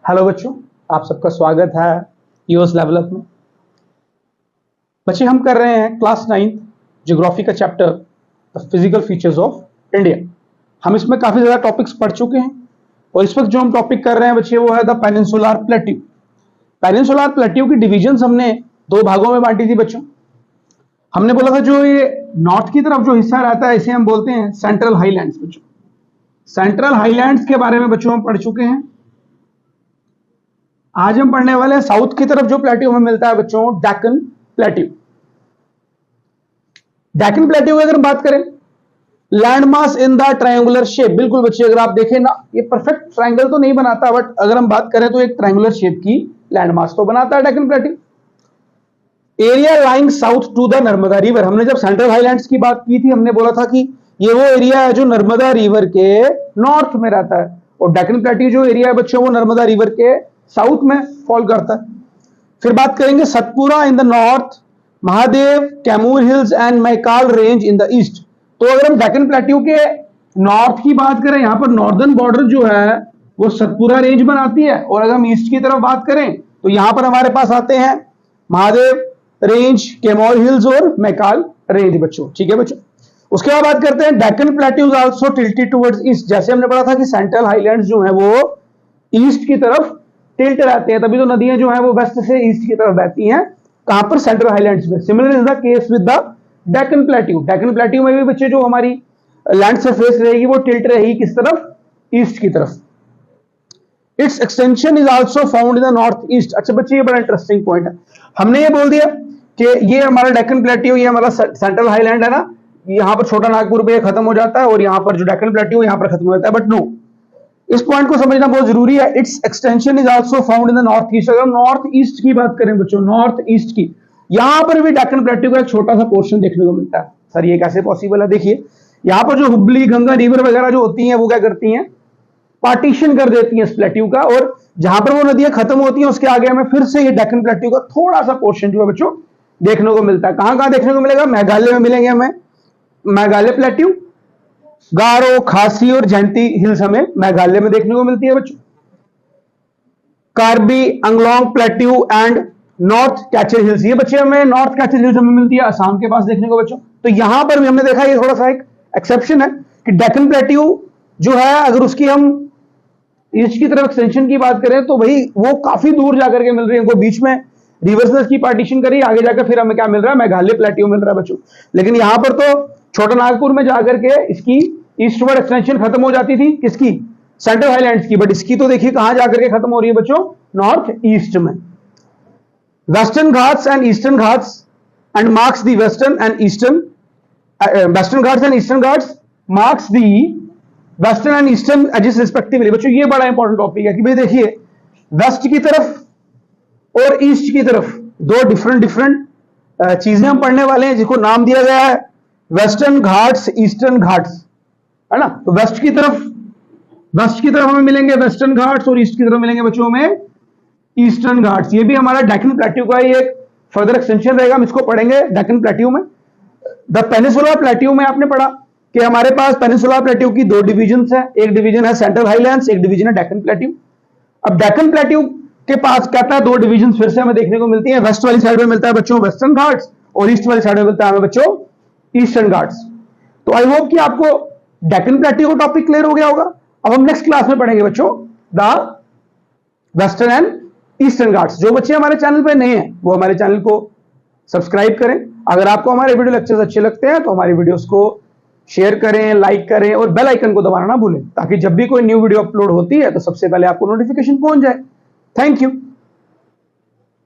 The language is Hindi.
हेलो बच्चों, आप सबका स्वागत है यूएस डेवलप में। बच्चे हम कर रहे हैं क्लास 9 ज्योग्राफी का chapter the physical features of India. हम इसमें काफी ज्यादा टॉपिक्स पढ़ चुके हैं और इस वक्त जो हम टॉपिक कर रहे हैं बच्चे वो है the peninsular plateau. Peninsular plateau की डिविजन्स हमने दो भागों में बांटी थी बच्चों। हमने बोला था जो ये नॉर्थ की तरफ जो हिस्सा रहता है इसे हम बोलते हैं सेंट्रल हाईलैंड्स। बच्चों सेंट्रल हाईलैंड्स के बारे में बच्चों हम पढ़ चुके हैं। आज हम पढ़ने वाले हैं साउथ की तरफ जो प्लेट्यू हमें मिलता है बच्चों, डेक्कन प्लेट्यू। डेक्कन प्लेट्यू की अगर बात करें, landmass in the triangular shape. बिल्कुल बच्चे, अगर आप देखें ना, ये परफेक्ट ट्रायंगल तो नहीं बनाता, बट अगर हम बात करें तो एक ट्रायंगुलर शेप की लैंडमास तो बनाता है Deccan plateau. Area lying south to the Narmada river. हमने जब सेंट्रल हाईलैंड्स की बात की थी, हमने बोला था कि ये वो एरिया है जो नर्मदा रिवर के नॉर्थ में रहता है, और डेक्कन प्लेट्यू जो एरिया है बच्चों वो नर्मदा रिवर के साउथ में फॉल करता है। फिर बात करेंगे Satpura in the north, Mahadev, Kaimur hills and Maikal range in the east. तो अगर हम डेक्कन प्लेट्यू के नॉर्थ की बात करें, यहां पर नॉर्दर्न बॉर्डर जो है वो सतपुरा रेंज बनाती है, और अगर हम ईस्ट की तरफ बात करें तो यहां पर हमारे पास आते हैं महादेव रेंज, कैमूर हिल्स और मैकाल रेंज बच्चों। ठीक है बच्चों, उसके बाद बात करते हैं Deccan plateau is also tilted towards east. जैसे हमने पढ़ा था कि सेंट्रल हाईलैंड्स जो है वो ईस्ट की तरफ टिल्ट रहते हैं, तभी तो नदियां जो है वो वेस्ट से ईस्ट की तरफ बहती हैं। कहां पर? सेंट्रल हाईलैंड्स में। Similar is the case with the Deccan plateau. Deccan plateau में भी बच्चे जो हमारी लैंड सरफेस रहेगी वो टिल्ट रहेगी किस तरफ? ईस्ट की तरफ। It's extension is also found in the north east. अच्छा बच्चे, ये बड़ा इंटरेस्टिंग पॉइंट है। हमने ये बोल दिया कि ये हमारा डेक्कन प्लेट्यू, ये हमारा सेंट्रल हाईलैंड है ना, यहां पर छोटा नागपुर पे खत्म हो जाता है और यहां पर जो डेक्कन प्लेट्यू यहां पर खत्म हो जाता है, बट नो, इस पॉइंट को समझना बहुत जरूरी है। It's extension is also found in the north east. अगर नॉर्थ ईस्ट की बात करें बच्चों, नॉर्थ ईस्ट की, यहां पर भी डेक्कन प्लेट्यू का एक छोटा सा पोर्शन देखने को मिलता है। सर ये कैसे पॉसिबल है? देखिए, यहां पर जो हुबली, गंगा रिवर वगैरह जो होती हैं वो क्या करती हैं, पार्टीशन कर देती हैं इस प्लेट्यू का, और जहां पर वो नदियां खत्म होती हैं उसके आगे हमें फिर से ये डेक्कन प्लेट्यू का थोड़ा सा पोर्शन जो है बच्चों देखने को मिलता है। कहां कहां देखने को मिलेगा? मेघालय में मिलेंगे हमें मेघालय प्लेट्यू, गारो, खासी और जयंती हिल्स हमें मेघालय में देखने को मिलती है बच्चों। Karbi Anglong plateau and North Cachar Hills, ये बच्चे हमें नॉर्थ कैचर हिल्स हमें मिलती है असम के पास देखने को बच्चों। तो यहां पर भी हमने देखा ये थोड़ा सा एक एक्सेप्शन है कि डेक्कन प्लेट्यू जो है अगर उसकी हम ईस्ट की तरफ एक्सटेंशन की बात करें तो भाई वो काफी दूर जाकर के मिल रही है, उनको बीच में रिवर्स ने की पार्टीशन करी, आगे जाकर फिर हमें क्या मिल रहा है? मेघालय प्लेट्यू मिल रहा है बच्चों। लेकिन यहां पर तो छोटा नागपुर में जाकर के इसकी ईस्टवर्ड एक्सटेंशन खत्म हो जाती थी, किसकी? सेंट्रल हाईलैंड्स की। बट इसकी तो देखिए कहां जाकर के खत्म हो रही है बच्चों? नॉर्थ ईस्ट में। Western Ghats and eastern Ghats and marks the western and eastern, western Ghats and eastern Ghats marks the western and eastern edges respectively. बच्चों ये बड़ा इंपॉर्टेंट टॉपिक है कि भाई देखिए, वेस्ट की तरफ और ईस्ट की तरफ दो डिफरेंट चीजें हम पढ़ने वाले हैं जिसको नाम दिया गया है वेस्टर्न घाट्स, ईस्टर्न घाट्स, है ना। तो वेस्ट की तरफ हमें मिलेंगे वेस्टर्न घाट्स और ईस्ट की तरफ मिलेंगे बच्चों में ईस्टर्न घाट्स। ये भी हमारा डेक्कन प्लेट्यू का ही एक फर्दर एक्सटेंशन रहेगा, हम इसको पढ़ेंगे डेक्कन प्लेट्यू में। द पेनिनसुलर प्लेट्यू में आपने पढ़ा कि हमारे पास पेनिनसुलर प्लेट्यू की दो डिविजन्स हैं, एक डिवीजन है सेंट्रल हाईलैंड्स, एक डिवीजन है डेक्कन प्लेट्यू। अब डेक्कन प्लेट्यू के पास कहता है दो डिवीजन फिर से हमें देखने को मिलती है। वेस्ट वाली साइड में मिलता है बच्चों वेस्टर्न घाट्स, और ईस्ट वाली साइड में मिलता है हमें बच्चों ईस्टर्न घाट्स। तो आई होप कि आपको डेक्कन प्लेट्यू का टॉपिक क्लियर हो गया होगा। अब हम नेक्स्ट क्लास में पढ़ेंगे बच्चों the western and eastern Ghats. जो बच्चे हमारे चैनल पे नए हैं वो हमारे चैनल को सब्सक्राइब करें। अगर आपको हमारे वीडियो लेक्चर्स अच्छे लगते हैं तो हमारी वीडियोस को शेयर करें, लाइक करें और बेल आइकन को दबाना ना भूलें, ताकि जब भी कोई न्यू वीडियो अपलोड होती है तो सबसे पहले आपको नोटिफिकेशन पहुंच जाए। Thank you.